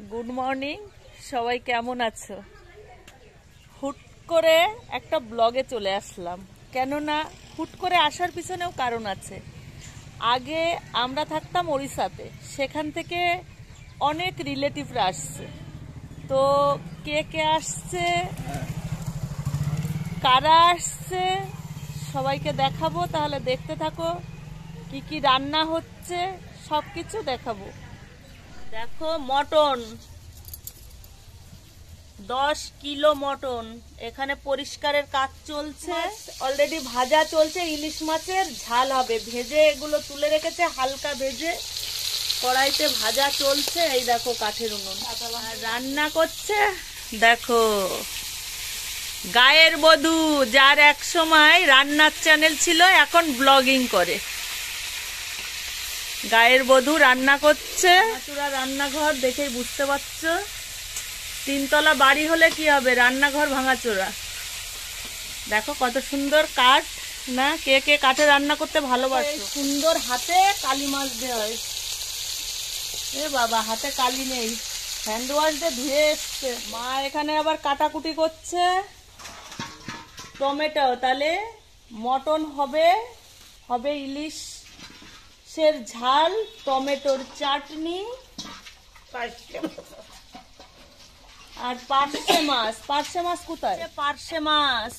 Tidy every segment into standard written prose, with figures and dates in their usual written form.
Good morning, সবাই কেমন আছো? হুট করে একটা ব্লগে চলে আসলাম, কেননা হুট করে আসার পিছনেও কারণ আছে। আগে আমরা থাকতাম ওড়িশাতে, সেখান থেকে অনেক রিলেটিভরা আসছে। তো কে কে আসছে, কারা আসছে, সবাইকে দেখাবো। তাহলে দেখতে থাকো, কি কি রান্না হচ্ছে সব কিছু দেখাবো। দেখো, মটন 10 কিলো মটন এখানে পরিষ্কারের কাজ চলছে। অলরেডি ভাজা চলছে, ইলিশ মাছের ঝাল হবে। ভেজে এগুলো তুলে রেখেছে, হালকা ভেজে কড়াইতে ভাজা চলছে। এই দেখো কাঠের উনুন, আর রান্না করছে দেখো গায়ের বধূ, যার এক সময় রান্নার চ্যানেল ছিল, এখন ব্লগিং করে। গায়ের বধূ রান্না করছে। চূড়া রান্নাঘর দেখেই বুঝতে পারছো, 3 তলা বাড়ি হলে কি হবে, রান্নাঘর ভাঙাচোরা। দেখো কত সুন্দর কাঠ না। কে কে কাঠে রান্না করতে ভালোবাসে? সুন্দর হাতে কালি মাছ দেওয়া হয়। এ বাবা, হাতে কালি নেই, হ্যান্ড ওয়াশ দিয়ে ধুয়ে এসছে। মা এখানে আবার কাটাকুটি করছে টমেটো। তাহলে মটন হবে, হবে ইলিশের ঝাল, টমেটোর চাটনি আর পার্শে মাছ। পার্শে মাছ কোথায়? পার্শে মাছ,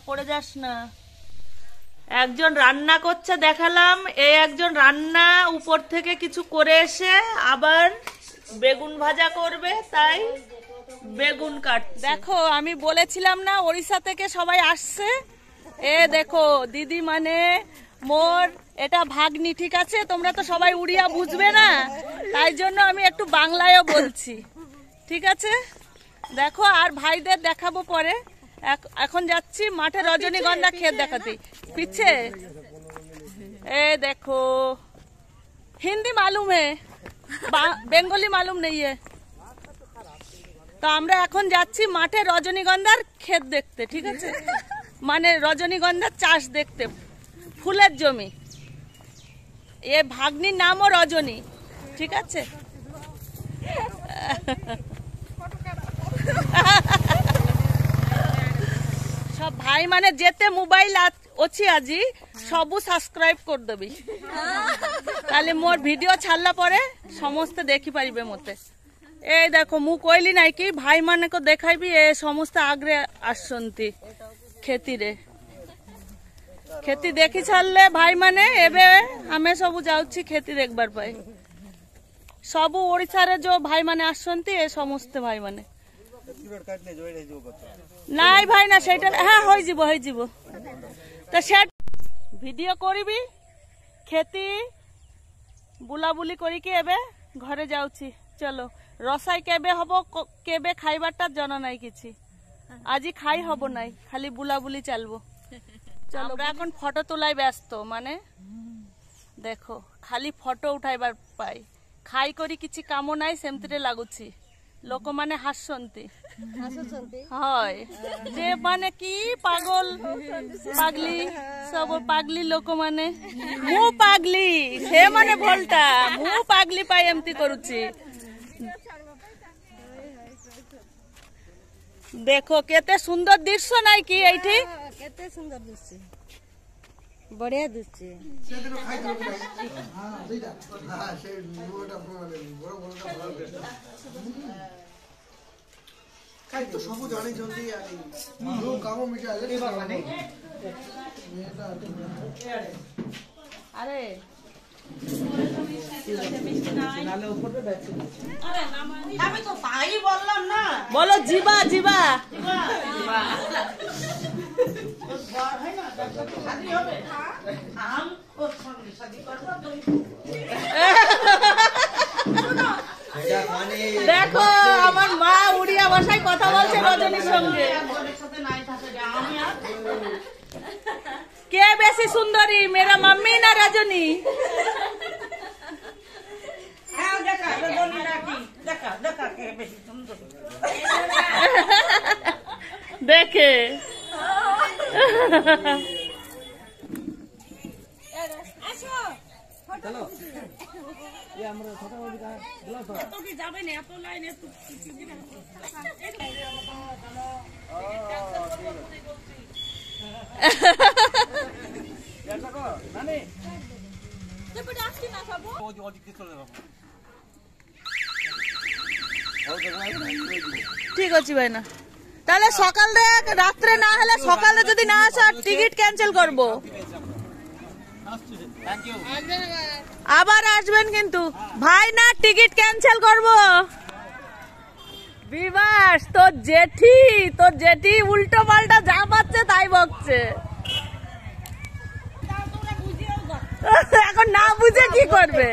পড়ে যাস না। একজন রান্না করছে দেখালাম, একজন রান্না উপর থেকে কিছু করে এসে আবার বেগুন ভাজা করবে, তাই বেগুন কাট। দেখো, আমি বলেছিলাম না ওড়িশা থেকে সবাই আসছে। দেখো দিদি, মানে মোর এটা ভাগ্নি, ঠিক আছে? তোমরা তো সবাই উড়িয়া বুঝবে না, তাই জন্য আমি একটু বাংলায়ও বলছি, ঠিক আছে? দেখো, আর ভাইদের দেখাবো পরে। এখন যাচ্ছি মাঠে রজনীগন্ধা ক্ষেত দেখাতে। পিছে দেখো, হিন্দি মালুম হে, বেঙ্গলি মালুম নেই। তো আমরা এখন যাচ্ছি মাঠে রজনীগন্ধার ক্ষেত দেখতে, ঠিক আছে? মানে রজনীগন্ধার চাষ দেখতে, ফুলের জমি। এ ভাগ্নির নামও রজনী, ঠিক আছে? সব ভাই মানে যেতে মোবাইল অছি আজি সবু সাবস্ক্রাইব করে দেবি, তাহলে মোর ভিডিও ছাড়লা পরে সমস্ত দেখি পারিবে মতে। এই দেখো, মু কইলি নাই কি ভাই মানে দেখাইবি, এ সমস্ত আগ্রে আসছন্তি খেতিরে। খেতি দেখি ছাড়লে ভাই মানে এবে আমি সবু যাচ্ছি খেতি দেখবার পাই। সবু ওড়িশারে যে ভাই মানে আসছন্তি, এ সমস্ত ভাই মানে। নাই ভাই না, সেটা হ্যাঁ হয়ে যাব। তো সে ভিডিও করিবি, খেতি বুলাবুলি করিকি এবে ঘরে যাচ্ছি। চলো, রসাই কেবে হব, কেবে খাইবারটা জানা নাই কিছু। আজি খাই হব নাই, খালি বুলাবুলি চালবো। চলো, আমরা এখন ফটো তোলাই ব্যস্ত, মানে দেখো খালি ফটো উঠাইবার পাই। খাই করি কিছু কামো নাই, সেমতিরে লাগুছি। লোক মানে হাসছন্তি হয়, যে মানে কি পাগল পাগলি, সব পাগলি লোক মানে। মু পাগলি, সে মানে ভোলটা মু পাগলি পাই এমতি করুছি। দেখো কেতে সুন্দর দৃশ্য নাই কি এইটি? কেতে সুন্দর দৃশ্য, বড়িয়া দৃশ্য। আরে আমি তো তাই বললাম না, বলো জিবা জিবা। দেখো, আমার মা উড়িয়া ভাষায় কথা বলছে রজনীর সঙ্গে। কে বেশি সুন্দরী, মেরা মাম্মি না রজনী? দেখে আসো ফটো চলো ये আমরা ছোট বড় का बोलो तो তো কি যাবে না এত লাইনে একটু ऐसा को नानी সেপটে আসছি না সব ও দিকে চলে যাবো ও দেখো ঠিক আছে ভাই না তাহলে সকালে রাত্রে না হলে সকালে যদি না আসো টিকিট ক্যান্সেল করব थैंक यू আবার আসবেন কিন্তু ভাই না টিকিট ক্যান্সেল করব বিবাস তোর জেঠি উল্টো পাল্টা যা পাচ্ছে তাই বকছে এখন না বুঝে কি করবে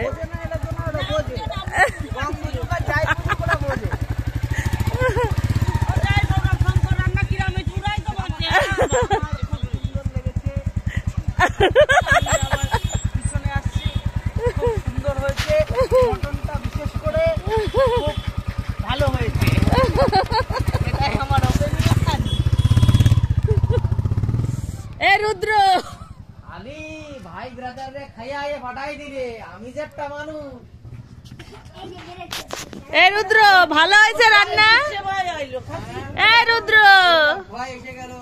সুন্দর হয়েছে মটনটা বিশেষ করে খুব ভালো হয়েছে এটাই আমার অভিজ্ঞতা এ রুদ্র আলি ভাই ব্রাদার রে খাইয়া এ ফাটাই দিলে আমি যে একটা মানুষ এ রুদ্র ভালো হয়েছে রান্না এ রুদ্র ভাই এসে গেল